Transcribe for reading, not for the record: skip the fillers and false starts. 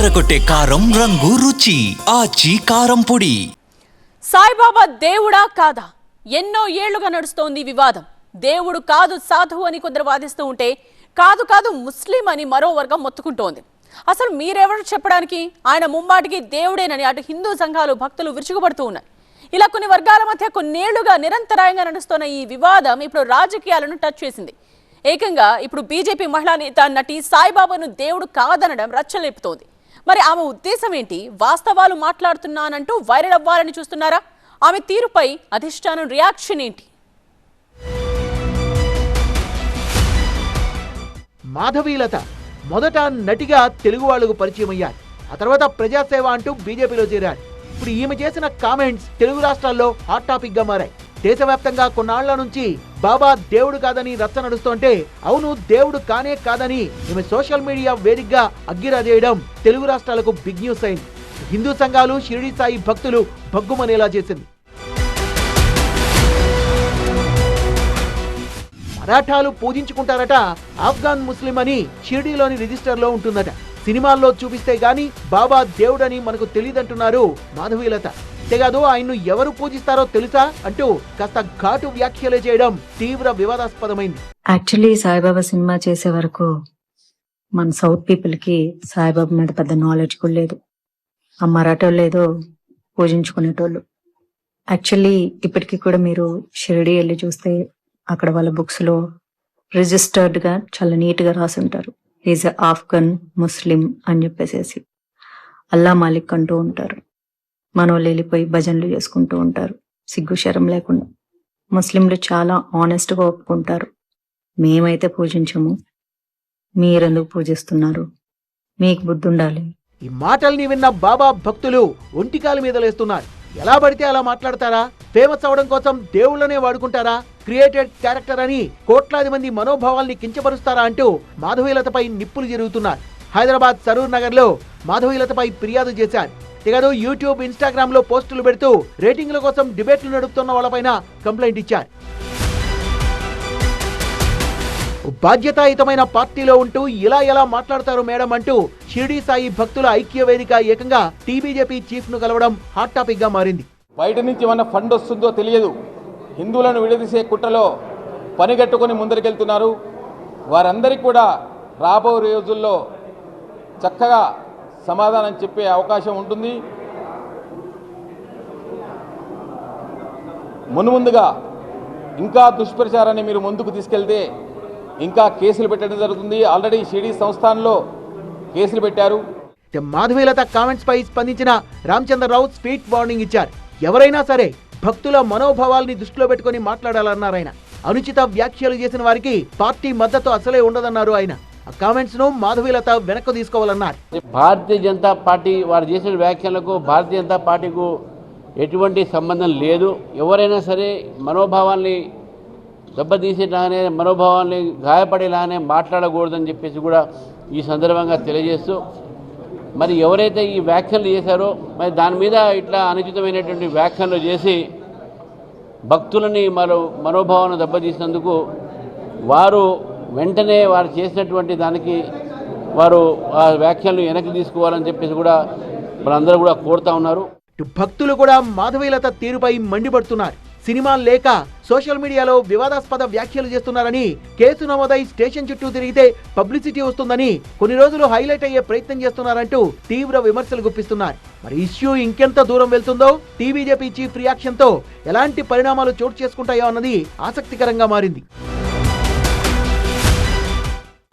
అదరగొట్టే కారం రంగు రుచి ఆచి కారం పొడి. సాయిబాబా దేవుడా కాదా? ఎన్నో ఏళ్లుగా నడుస్తోంది వివాదం. దేవుడు కాదు సాధువు అని కొందరు వాదిస్తూ ఉంటే, కాదు కాదు ముస్లిం అని మరో వర్గం మొత్తుకుంటోంది. అసలు మీరెవరు చెప్పడానికి? ఆయన ముమ్మాటికి దేవుడేనని అటు హిందూ సంఘాలు భక్తులు విరుచుకుపడుతూ ఉన్నాయి. ఇలా కొన్ని వర్గాల మధ్య కొన్నేళ్లుగా నిరంతరాయంగా నడుస్తున్న ఈ వివాదం ఇప్పుడు రాజకీయాలను టచ్ చేసింది. ఏకంగా ఇప్పుడు బీజేపీ మహిళా నేత నటి సాయిబాబాను దేవుడు కాదనడం రచ్చలేపుతోంది. మరి ఆమె ఉద్దేశం ఏంటి? వాస్తవాలు మాట్లాడుతున్నానంటూ వైరల్ అవ్వాలని చూస్తున్నారా? ఆమె తీరుపై అధిష్టానం రియాక్షన్ ఏంటి? మాధవీలత మొదట నటిగా తెలుగు వాళ్లకు పరిచయం అయ్యారు. ఆ తర్వాత ప్రజాసేవ అంటూ బీజేపీలో చేరారు. ఇప్పుడు ఈమె చేసిన కామెంట్స్ తెలుగు రాష్ట్రాల్లో హాట్ టాపిక్ గా మారాయి. దేశవ్యాప్తంగా కొన్నాళ్ల నుంచి బాబా దేవుడు కాదని రచ్చ నడుస్తుంటే, అవును దేవుడు కానే కాదని ఈమె సోషల్ మీడియా వేదికగా అగ్గిరాజేయడం తెలుగు రాష్ట్రాలకు బిగ్ న్యూస్ అయింది. హిందూ సంఘాలు, షిరిడి సాయి భక్తులు భగ్గుమనేలా చేసింది. మరాఠాలు పూజించుకుంటారట ఆఫ్ఘాన్ ముస్లిం అని షిరిడీలోని రిజిస్టర్లో ఉంటుందట. సినిమాల్లో చూపిస్తే గాని బాబా దేవుడని మనకు తెలియదంటున్నారు మాధవీలత. అంతేకాదు ఆయన్ను ఎవరు పూజిస్తారో తెలుసా అంటూ కాస్త ఘాటు వ్యాఖ్యలే చేయడం తీవ్ర వివాదాస్పదమైంది. యాక్చువల్లీ సాయిబాబా సినిమా చేసే వరకు మన సౌత్ పీపుల్ కి సాయిబాబా మీద పెద్ద నాలెడ్జ్ కూడా లేదు. ఆ మరాఠోళ్ళు ఏదో పూజించుకునేటోళ్ళు. యాక్చువల్లీ ఇప్పటికీ కూడా మీరు షిరిడి వెళ్ళి చూస్తే అక్కడ వాళ్ళ బుక్స్ లో రిజిస్టర్డ్ గా చాలా నీట్ గా రాసి ఉంటారు. ఈజ్ ఆఫ్ఘన్ ముస్లిం అని చెప్పేసి అల్లా మాలిక్ అంటూ ఉంటారు. మనోళ్ళు వెళ్ళిపోయి భజనలు చేసుకుంటూ ఉంటారు సిగ్గు శరం లేకుండా. ముస్లింలు చాలా ఆనెస్ట్ గా ఒప్పుకుంటారు, మేమైతే పూజించము, మీరెందుకు పూజిస్తున్నారు, మీకు బుద్ధి ఉండాలి. ఈ మాటల్ని విన్న బాబా భక్తులు ఒంటికాల మీద లేస్తున్నారు. ఎలా పడితే అలా మాట్లాడతారా? ఫేమస్ అవడం కోసం దేవుళ్ళనే వాడుకుంటారా? క్రియేటెడ్ క్యారెక్టర్ అని కోట్లాది మంది మనోభావాల్ని కించపరుస్తారా అంటూ మాధవీలతపై నిప్పులు జరుగుతున్నారు. హైదరాబాద్ సరూర్ నగర్ లో మాధవీలతపై ఫిర్యాదు చేశారు. తెగదు యూట్యూబ్, ఇన్స్టాగ్రామ్ లో పోస్టులు పెడుతూ రేటింగ్ల కోసం డిబేట్లు నడుపుతున్న వాళ్ళపైన కంప్లైంట్ ఇచ్చారు. బాధ్యతాయుతమైన పార్టీలో ఉంటూ ఇలా ఎలా మాట్లాడతారు మేడం అంటూ షిరిడి సాయి భక్తుల ఐక్య వేదిక ఏకంగా టీబీజేపీ చీఫ్ ను కలవడం హాట్ టాపిక్ గా మారింది. బయట నుంచి ఏమన్నా ఫండ్ వస్తుందో తెలియదు, హిందువులను విడదీసే కుట్రలో పనిగట్టుకుని ముందరికెళ్తున్నారు. వారందరికీ కూడా రాబో రోజుల్లో చక్కగా సమాధానం చెప్పే అవకాశం ఉంటుంది. మున్ముందుగా ఇంకా దుష్ప్రచారాన్ని మీరు ముందుకు తీసుకెళ్తే ఇంకా కేసులు పెట్టడం జరుగుతుంది. ఆల్రెడీ షిరిడి సంస్థానంలో కేసులు పెట్టారు. మాధవీలత కామెంట్స్ పై స్పందించిన రామచంద్రరావు స్వీట్ వార్నింగ్ ఇచ్చారు. ఎవరైనా సరే భక్తుల మనోభావాల్ని దృష్టిలో పెట్టుకుని మాట్లాడాలన్నారు ఆయన. అనుచిత వ్యాఖ్యలు చేసిన వారికి పార్టీ మద్దతు అసలే ఉండదన్నారు ఆయన. ఆ కామెంట్స్ ను మాధవీలత వెనక్కు తీసుకోవాలన్నారు. భారతీయ జనతా పార్టీ వారు చేసిన వ్యాఖ్యలకు భారతీయ జనతా పార్టీకు ఎటువంటి సంబంధం లేదు. ఎవరైనా సరే మనోభావాల్ని దెబ్బతీసేలాగానే, మనోభావాల్ని గాయపడేలాగానే మాట్లాడకూడదని చెప్పేసి కూడా ఈ సందర్భంగా తెలియజేస్తూ, మరి ఎవరైతే ఈ వ్యాఖ్యలు చేశారో మరి దాని మీద ఇట్లా అనుచితమైనటువంటి వ్యాఖ్యలు చేసి భక్తులని మనోభావాన్ని దెబ్బతీసినందుకు వారు వెంటనే వారు చేసినటువంటి దానికి వారు ఆ వ్యాఖ్యలను వెనక్కి తీసుకోవాలని చెప్పేసి కూడా మనందరూ కూడా కోరుతా ఉన్నారు. భక్తులు కూడా మాధవీలత తీరుపై మండిపడుతున్నారు. సినిమాలు లేక సోషల్ మీడియాలో వివాదాస్పద వ్యాఖ్యలు చేస్తున్నారని, కేసు నమోదై స్టేషన్ చుట్టూ తిరిగితే పబ్లిసిటీ వస్తుందని కొన్ని రోజులు హైలైట్ అయ్యే ప్రయత్నం చేస్తున్నారంటూ తీవ్ర విమర్శలు గుప్పిస్తున్నారు. మరి ఇష్యూ ఇంకెంత దూరం వెళ్తుందో, టీబీజేపీ చీఫ్ రియాక్షన్ తో ఎలాంటి పరిణామాలు చోటు చేసుకుంటాయో అన్నది ఆసక్తికరంగా మారింది.